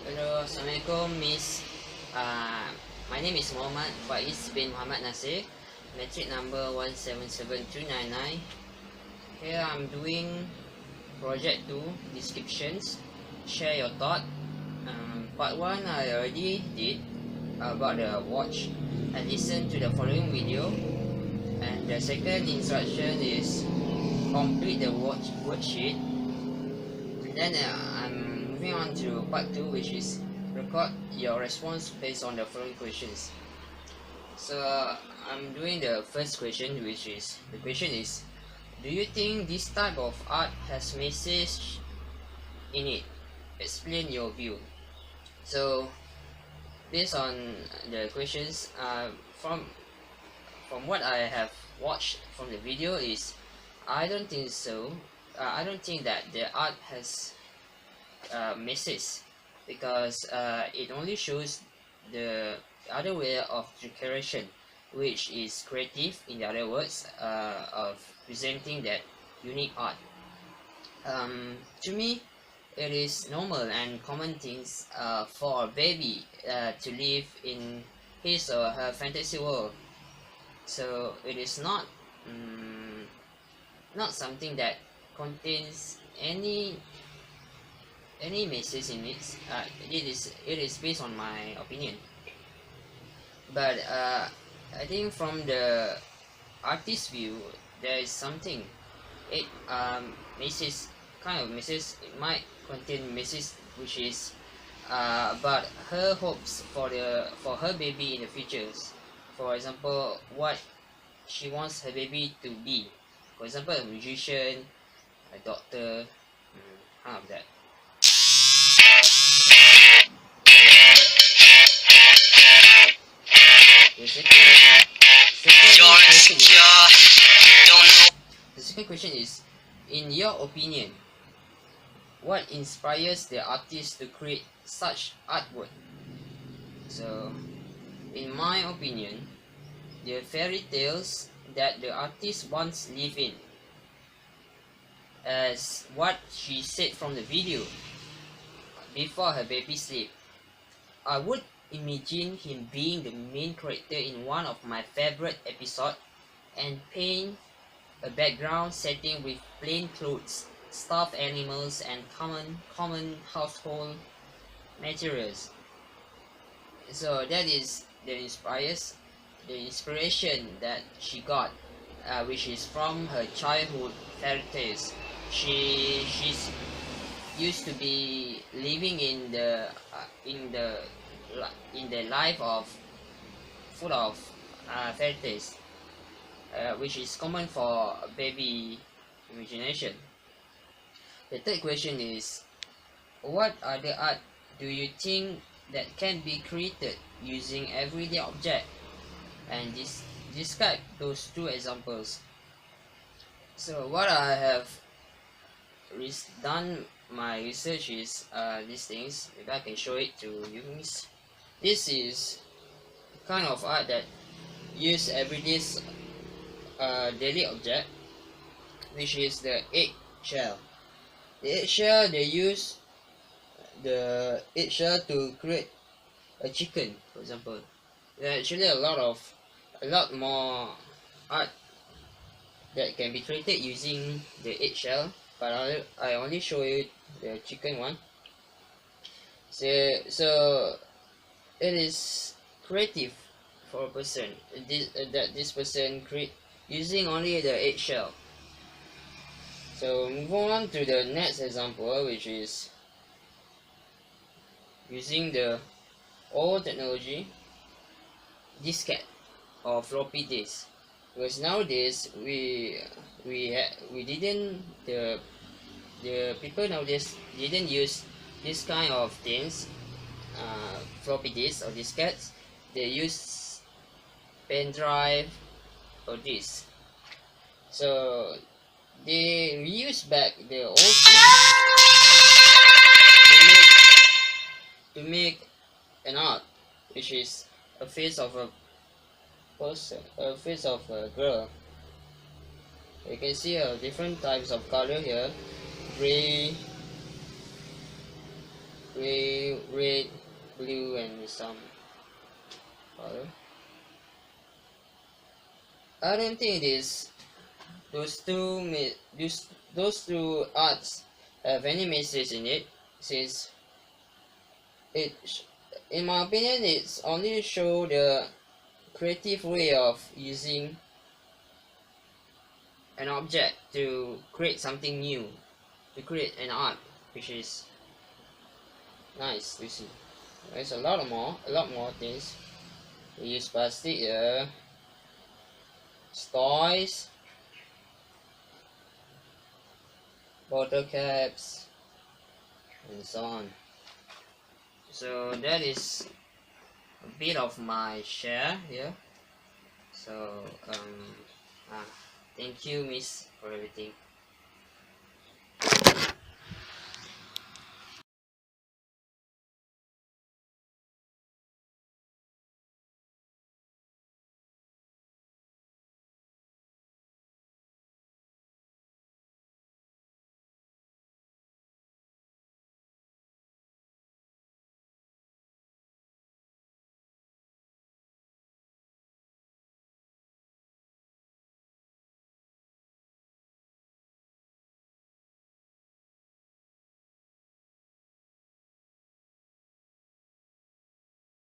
Hello, Assalamualaikum, Miss. My name is Muhammad Faiz bin Muhammad Nasir, metric number 177299. Here I'm doing project 2 descriptions. Share your thought. Part 1 I already did about the watch and listen to the following video. And the second instruction is complete the worksheet. And then I'm moving on to part 2, which is record your response based on the following questions. So I'm doing the first question, which is the question is, do you think this type of art has message in it? Explain your view. So based on the questions, from what I have watched from the video is, I don't think so. I don't think that the art has message, because it only shows the other way of decoration, which is creative, in the other words, of presenting that unique art. To me, it is normal and common things for a baby to live in his or her fantasy world. So it is not something that contains any message in it. It is based on my opinion, but I think from the artist's view, there is something. It message, kind of message. It might contain message which is about her hopes for her baby in the futures. For example, what she wants her baby to be. For example, a musician, a doctor, kind of that. The second question is, in your opinion, what inspires the artist to create such artwork? So, in my opinion, the fairy tales that the artist once lived in, as what she said from the video before her baby sleep. I would imagine him being the main character in one of my favorite episodes and paint a background setting with plain clothes, stuffed animals, and common household materials. So that is the inspiration that she got, which is from her childhood fairy tales. She's used to be living in the life of full of fairy tales, which is common for baby imagination. The third question is, what other art do you think that can be created using everyday object? And describe those two examples. So what I have done my research is these things. Maybe I can show it to you. This is kind of art that use everyday daily object, which is the egg shell. The egg shell, they use the egg shell to create a chicken, for example. There are actually a lot more art that can be created using the egg shell, but I only show you the chicken one. So it is creative for a person that this person create using only the egg shell. So move on to the next example, which is using the old technology, diskette or floppy disk. Because nowadays the people nowadays didn't use this kind of things, floppy disk or diskettes. They use pen drive or disk. So they reuse back the old things to make an art, which is a face of a person, a face of a girl. You can see different types of color here: gray, gray, red, blue, and some color. I don't think it is those two arts have any message in it, since it in my opinion it's only show the creative way of using an object to create something new, to create an art, which is nice to see. There's a lot more things. We use plastic, toys, bottle caps, and so on. So that is a bit of my share here. So thank you, Miss, for everything.